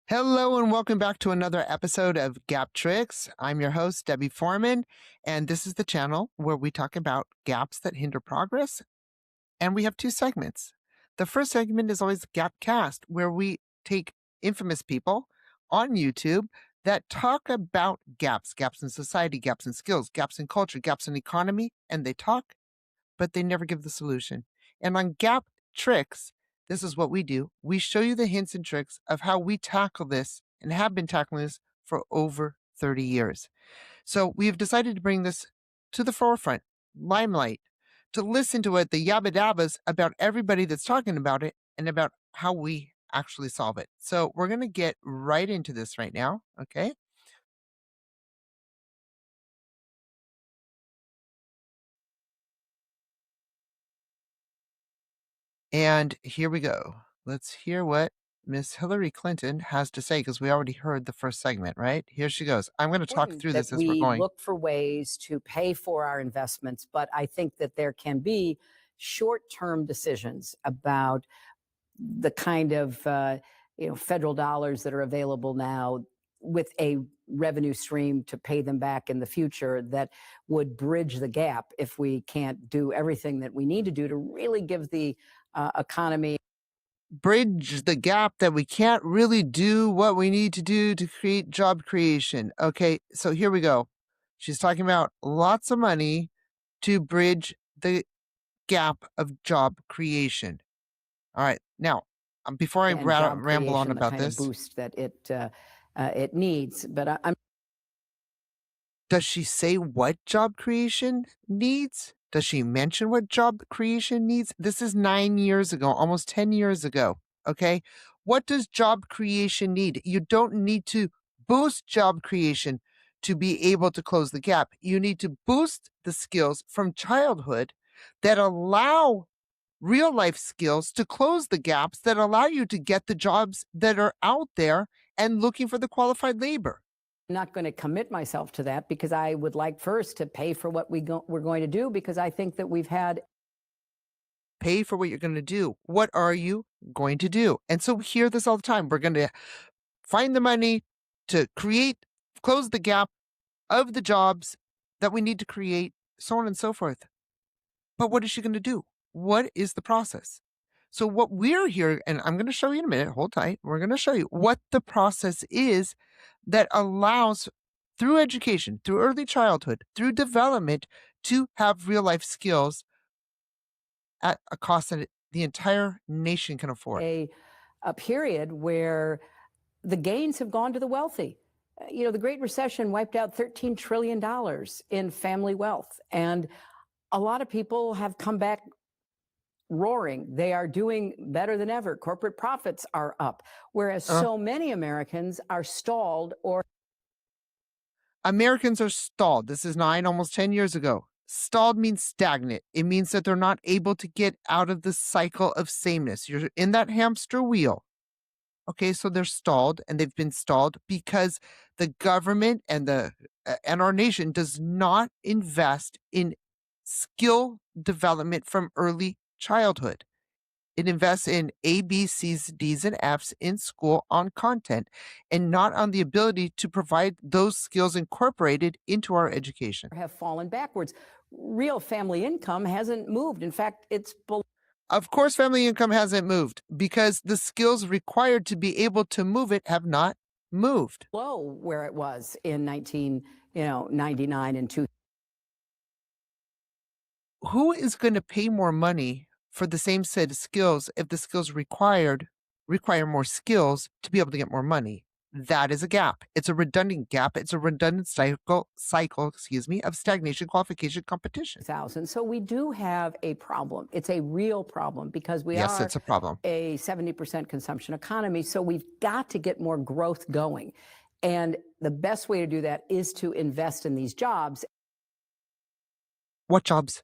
Hello and welcome back to another episode of GAPTrix. I'm your host, Debbie Foreman, and this is the channel where we talk about gaps that hinder progress. And we have two segments. The first segment is always GAPcast, where we take infamous people on YouTube that talk about gaps in society, gaps in skills, gaps in culture, gaps in economy, and they talk, but they never give the solution. And on GAPTrix, this is what we do. We show you the hints and tricks of how we tackle this and have been tackling this for over 30 years. So we've decided to bring this to the forefront, limelight, to listen to what the yabba dabbas about everybody that's talking about it and about how we actually solve it. So we're going to get right into this right now. Okay. And here we go. Let's hear what Miss Hillary Clinton has to say because we already heard the first segment, right? Here she goes. I'm going to talk Important through that this as we're we going. look for ways to pay for our investments, but I think that there can be short-term decisions about the kind of federal dollars that are available now with a revenue stream to pay them back in the future that would bridge the gap if we can't do everything that we need to do to really give the economy. Bridge the gap that we can't really do what we need to do to create job creation. Okay, so here we go. She's talking about lots of money to bridge the gap of job creation. All right, now, before I And job ramble on creation, the about kind of this, boost that it needs. But I'm does she say what job creation needs? Does she mention what job creation needs? This is 9 years ago, almost 10 years ago. Okay. What does job creation need? You don't need to boost job creation to be able to close the gap. You need to boost the skills from childhood that allow real life skills to close the gaps that allow you to get the jobs that are out there and looking for the qualified labor. not going to commit myself to that because I would like first to pay for what we're going to do, because I think that we've had. Pay for what you're going to do. What are you going to do? And so we hear this all the time. We're going to find the money to close the gap of the jobs that we need to create, so on and so forth. But what is she going to do? What is the process? So what we're here, and I'm going to show you in a minute, hold tight. We're going to show you what the process is that allows through education, through early childhood, through development to have real life skills at a cost that the entire nation can afford. A period where the gains have gone to the wealthy. The Great Recession wiped out $13 trillion in family wealth. And a lot of people have come back roaring. They are doing better than ever. Corporate profits are up, whereas Uh, so many Americans are stalled or. Americans are stalled. This is almost 10 years ago. Stalled means stagnant. It means that they're not able to get out of the cycle of sameness. You're in that hamster wheel. Okay, so they're stalled and they've been stalled because the government and our nation does not invest in skill development from early childhood. It invests in A, B, C's, D's, and F's in school on content and not on the ability to provide those skills incorporated into our education. Have fallen backwards. Real family income hasn't moved. In fact, it's below. Of course, family income hasn't moved because the skills required to be able to move it have not moved. Where it was in 1999 and 2000. Who is going to pay more money for the same set of skills if the skills require more skills to be able to get more money? That is a gap. It's a redundant gap. It's a redundant cycle, of stagnation, qualification, competition. So we do have a problem. It's a real problem because we Yes, are it's a problem. a 70% consumption economy. So we've got to get more growth going. And the best way to do that is to invest in these jobs. What jobs?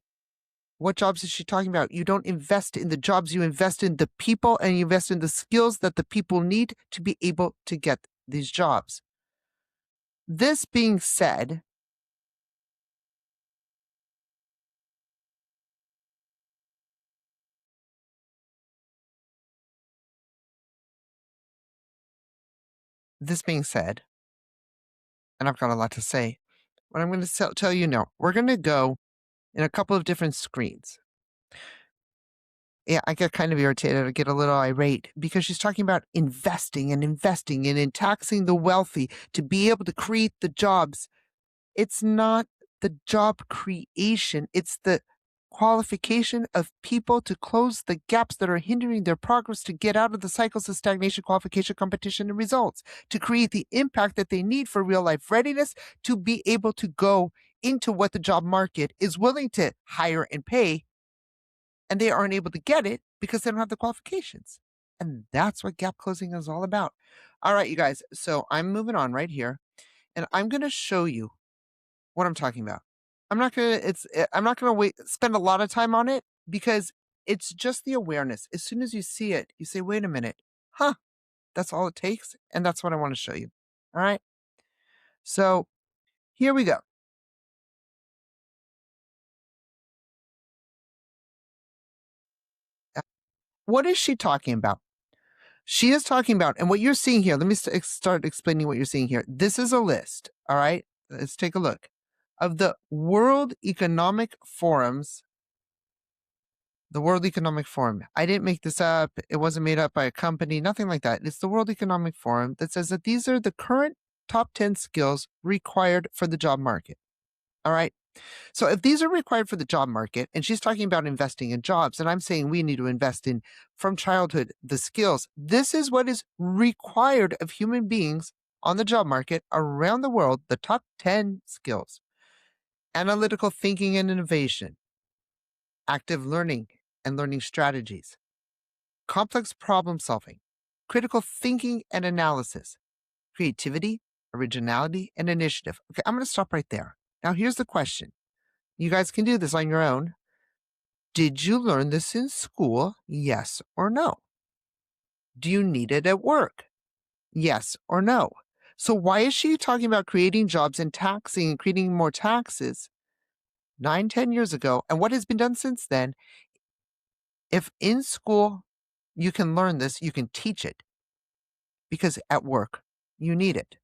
What jobs is she talking about? You don't invest in the jobs, you invest in the people and you invest in the skills that the people need to be able to get these jobs. This being said, This being said, and I've got a lot to say, what I'm going to tell you now, we're going to go in a couple of different screens. Yeah, I get kind of irritated. I get a little irate because she's talking about investing and investing and in taxing the wealthy to be able to create the jobs. It's not the job creation, it's the qualification of people to close the gaps that are hindering their progress to get out of the cycles of stagnation, qualification, competition, and results, to create the impact that they need for real life readiness to be able to go into what the job market is willing to hire and pay, and they aren't able to get it because they don't have the qualifications. And that's what gap closing is all about. All right, you guys. So I'm moving on right here, and I'm going to show you what I'm talking about. I'm not gonna spend a lot of time on it because it's just the awareness. As soon as you see it, you say, wait a minute, huh? That's all it takes. And that's what I want to show you. All right. So here we go. Uh, What is she talking about? She is talking about, and what you're seeing here, let me start explaining what you're seeing here. This is a list. All right. Let's take a look of the World Economic Forum's The World Economic Forum. I didn't make this up. It wasn't made up by a company, nothing like that. It's the World Economic Forum that says that these are the current top 10 skills required for the job market. All right. So if these are required for the job market, and she's talking about investing in jobs, and I'm saying we need to invest in from childhood the skills, this is what is required of human beings on the job market around the world, the top 10 skills: analytical thinking and innovation, active learning and learning strategies, complex problem solving, critical thinking and analysis, creativity, originality, and initiative. Okay, I'm going to stop right there. Now, here's the question. You guys can do this on your own. Did you learn this in school? Yes or no? Do you need it at work? Yes or no? So, why is she talking about creating jobs and taxing and creating more taxes 9, 10 years ago? And what has been done since then? If in school you can learn this, you can teach it because at work you need it.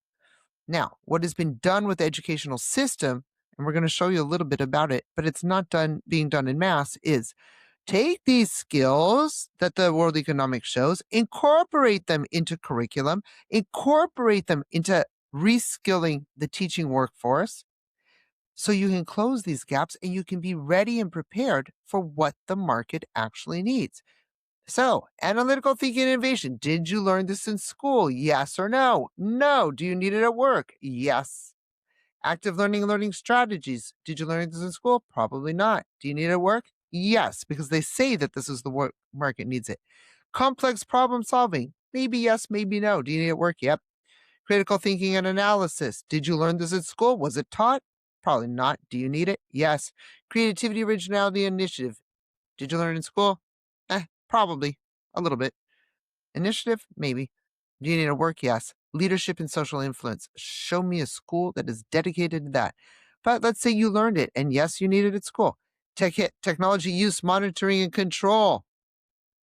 Now, what has been done with the educational system, and we're going to show you a little bit about it, but it's not being done in mass, is take these skills that the World Economic shows, incorporate them into curriculum, incorporate them into reskilling the teaching workforce so you can close these gaps and you can be ready and prepared for what the market actually needs. So, analytical thinking and innovation. Did you learn this in school? Yes or no? No. Do you need it at work? Yes. Active learning and learning strategies. Did you learn this in school? Probably not. Do you need it at work? Yes, because they say that this is the work market needs it. Complex problem solving. Maybe yes, maybe no. Do you need it at work? Yep. Critical thinking and analysis. Did you learn this in school? Was it taught? Probably not. Do you need it? Yes. Creativity, originality, initiative. Did you learn in school? Probably. A little bit. Initiative? Maybe. Do you need to work? Yes. Leadership and social influence. Show me a school that is dedicated to that. But let's say you learned it, and yes, you need it at school. Technology use, monitoring, and control.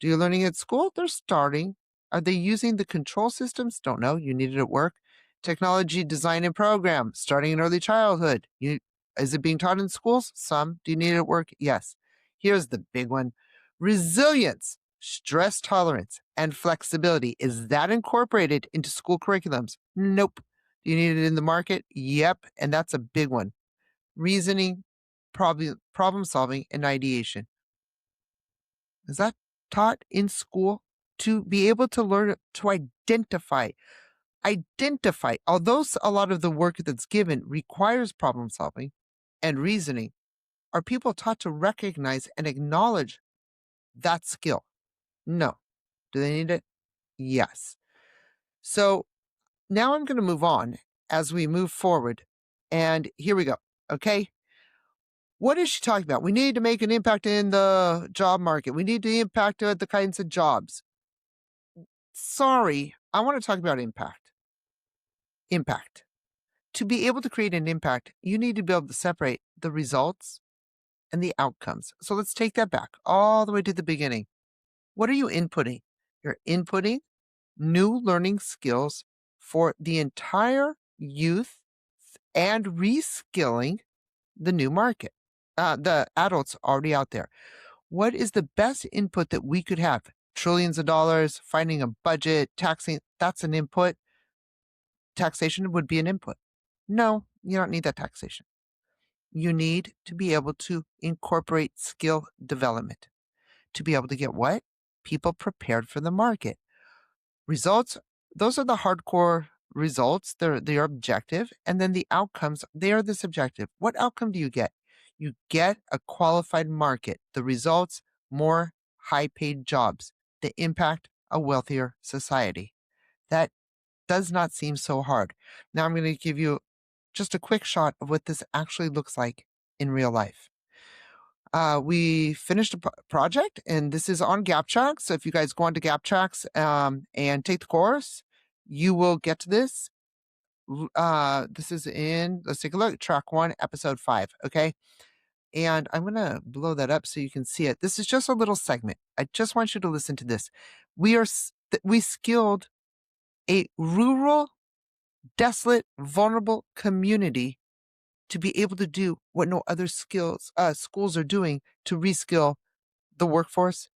Do you learning at school? They're starting. Are they using the control systems? Don't know. You need it at work. Technology design and program, starting in early childhood. Is it being taught in schools? Some. Do you need it at work? Yes. Here's the big one. Resilience, stress tolerance, and flexibility. Is that incorporated into school curriculums? Nope. Do you need it in the market? Yep. And that's a big one. Reasoning, problem solving, and ideation. Is that taught in school to be able to learn to identify, although a lot of the work that's given requires problem solving and reasoning, are people taught to recognize and acknowledge that skill? No. Do they need it? Yes. So now I'm going to move on as we move forward. And here we go. Okay. What is she talking about? We need to make an impact in the job market. We need to impact the kinds of jobs. Sorry, I want to talk about impact. Impact. To be able to create an impact, you need to be able to separate the results and the outcomes. So let's take that back all the way to the beginning. What are you inputting? You're inputting new learning skills for the entire youth and reskilling the new market. The adults already out there. What is the best input that we could have? Trillions of dollars, finding a budget, taxing, that's an input. Taxation would be an input. No, you don't need that taxation. You need to be able to incorporate skill development to be able to get what? People prepared for the market. Results, those are the hardcore results. They're objective. And then the outcomes, they are the subjective. What outcome do you get? You get a qualified market. The results, more high paid jobs. The impact, a wealthier society. That does not seem so hard. Now I'm going to give you just a quick shot of what this actually looks like in real life. We finished a project, and this is on GAPTrix. So if you guys go on to GAPTrix and take the course, you will get to this. This is in, let's take a look, track 1, episode 5, okay? And I'm going to blow that up so you can see it. This is just a little segment. I just want you to listen to this. We skilled a rural, desolate, vulnerable community to be able to do what no other schools are doing to reskill the workforce,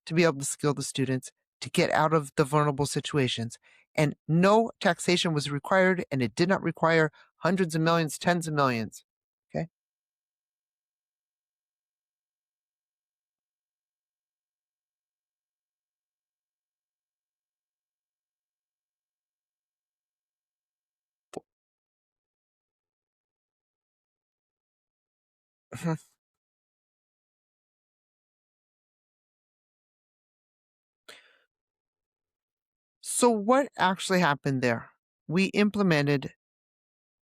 to be able to skill the students, to get out of the vulnerable situations. And no taxation was required, and it did not require hundreds of millions, tens of millions. Okay. So what actually happened there? We implemented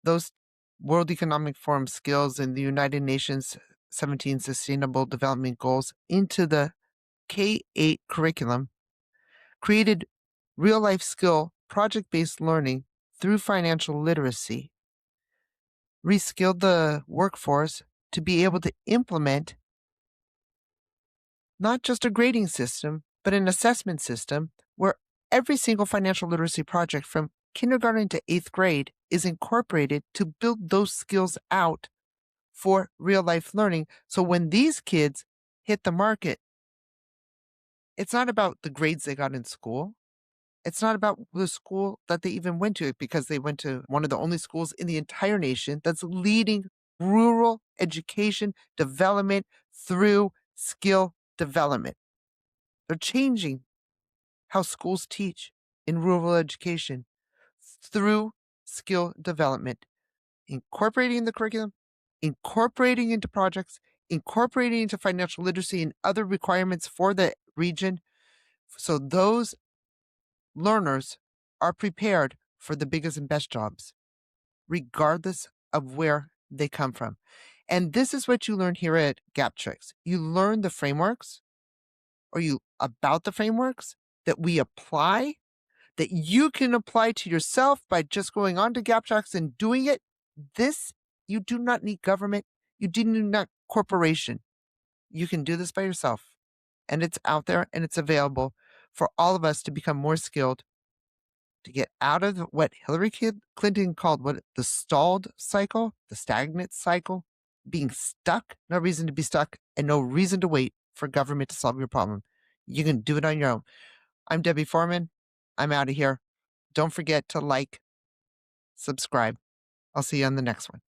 those World Economic Forum skills and the United Nations 17 Sustainable Development Goals into the K-8 curriculum, created real life skill, project based learning through financial literacy, reskilled the workforce to be able to implement not just a grading system, but an assessment system where every single financial literacy project from kindergarten to 8th grade is incorporated to build those skills out for real life learning. So when these kids hit the market, it's not about the grades they got in school. It's not about the school that they even went to, because they went to one of the only schools in the entire nation that's leading rural education development through skill development. They're changing how schools teach in rural education through skill development, incorporating the curriculum, incorporating into projects, incorporating into financial literacy and other requirements for the region. So those learners are prepared for the biggest and best jobs, regardless of where they come from. And this is what you learn here at GAPTrix. You learn the frameworks, or you about the frameworks that we apply, that you can apply to yourself by just going on to GAPTrix and doing it. This, you do not need government. You do not corporation. You can do this by yourself. And it's out there and it's available for all of us to become more skilled, to get out of what Hillary Clinton called the stalled cycle, the stagnant cycle, being stuck, no reason to be stuck, and no reason to wait for government to solve your problem. You can do it on your own. I'm Debbie Foreman. I'm out of here. Don't forget to like, subscribe. I'll see you on the next one.